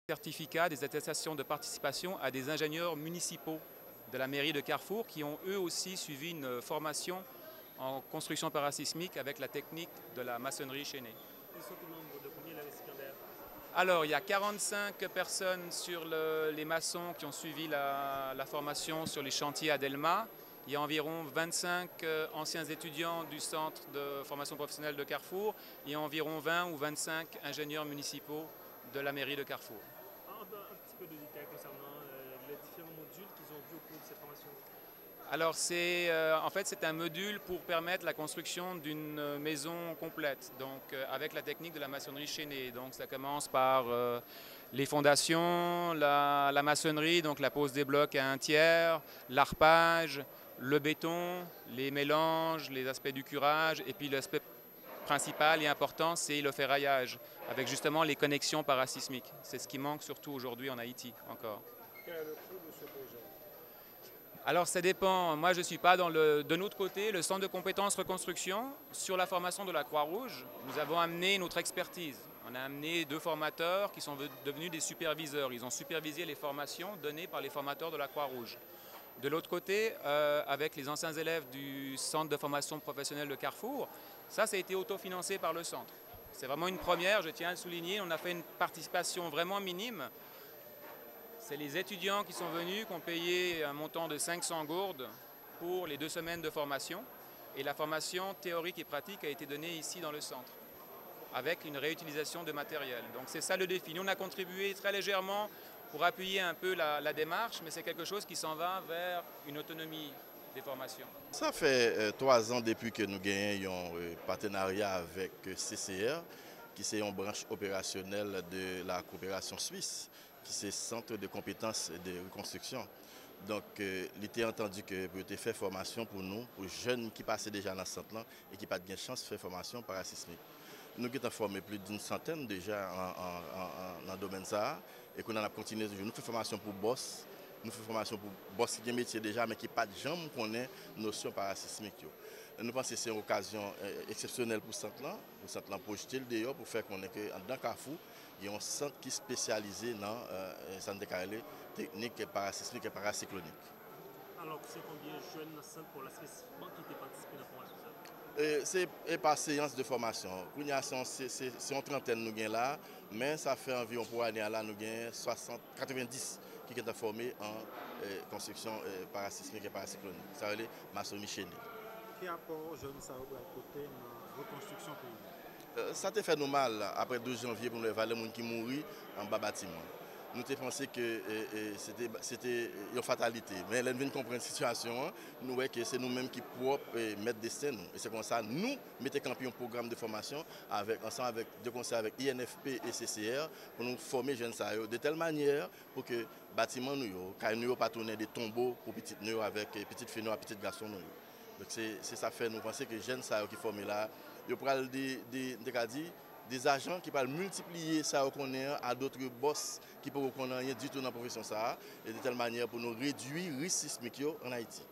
Certificats, des attestations de participation à des ingénieurs municipaux de la mairie de Carrefour qui ont eux aussi suivi une formation en construction parasismique avec la technique de la maçonnerie chaînée. Ils sont au nombre de combien les récipiendaires? Alors, il y a 45 personnes sur les maçons qui ont suivi la formation sur les chantiers à Delma. Il y a environ 25 anciens étudiants du centre de formation professionnelle de Carrefour et environ 20 ou 25 ingénieurs municipaux de la mairie de Carrefour. Un petit peu de détails concernant les différents modules qu'ils ont vus au cours de cette formation. Alors en fait c'est un module pour permettre la construction d'une maison complète, donc avec la technique de la maçonnerie chaînée. Donc ça commence par les fondations, la maçonnerie, donc la pose des blocs à un tiers, l'arpage, le béton, les mélanges, les aspects du curage, et puis l'aspect principal et important c'est le ferraillage, avec justement les connexions parasismiques. C'est ce qui manque surtout aujourd'hui en Haïti encore. Quel est le coût de ce projet? Alors ça dépend, moi je ne suis pas de notre côté, le centre de compétences reconstruction, sur la formation de la Croix-Rouge, nous avons amené notre expertise. On a amené 2 formateurs qui sont devenus des superviseurs. Ils ont supervisé les formations données par les formateurs de la Croix-Rouge. De l'autre côté, avec les anciens élèves du centre de formation professionnelle de Carrefour, ça a été autofinancé par le centre. C'est vraiment une première, je tiens à le souligner, on a fait une participation vraiment minime. C'est les étudiants qui sont venus, qui ont payé un montant de 500 gourdes pour les 2 semaines de formation. Et la formation théorique et pratique a été donnée ici dans le centre, avec une réutilisation de matériel. Donc c'est ça le défi. Nous, on a contribué très légèrement pour appuyer un peu la démarche, mais c'est quelque chose qui s'en va vers une autonomie des formations. Ça fait 3 ans depuis que nous gagnons un partenariat avec CCR, qui est une branche opérationnelle de la coopération suisse, qui est centre de compétences de reconstruction. Donc, il était entendu que pour faire formation pour nous, pour les jeunes qui passaient déjà dans ce centre-là et qui n'ont pas de chance de faire formation parasismique. Nous avons formé plus d'une centaine déjà dans le domaine ça et qu'on a continué toujours. Nous faisons formation pour boss, nous faisons formation pour boss qui a un métier déjà mais qui n'a pas de gens qui connaissent notion parasismique. Nous pensons que c'est une occasion exceptionnelle pour ce centre-là, pour jeter le dehors, pour faire qu'on est que dans Carrefour, il y a un centre qui est spécialisé dans le centre de carrelé, technique parasismique et paracyclonique. Alors, c'est combien de jeunes dans ce centre pour la spécifiquement qui étaient participés dans la formation? C'est par séance de formation. C'est une trentaine nous gagnons là, mais ça fait environ pour l'année là, nous gagnons 90 qui sont formés en construction parasismique et paracyclonique. Ça veut dire maçonnerie chaînée. Quel apport jeunes ça va côté dans la reconstruction pays? Ça te fait nous mal après 12 janvier pour nous évaluer les gens qui mourent en bas bâtiment. Nous avons pensé que c'était une fatalité. Mais là, nous venons comprendre la situation. Nous voyons que c'est nous-mêmes qui pouvons mettre des scènes. Et c'est comme ça nous mettons campé un programme de formation ensemble de concert avec INFP et CCR pour nous former jeunes de telle manière pour que les bâtiments nous pas tourner des tombeaux pour petites nous avec petites filles et petites garçons. Donc c'est ça fait nous penser que les jeunes qui sont formés là, ils pourront des agents qui peuvent multiplier ça qu'on est à d'autres boss qui peuvent qu'on rien du tout dans la profession ça et de telle manière pour nous réduire le risque sismique en Haïti.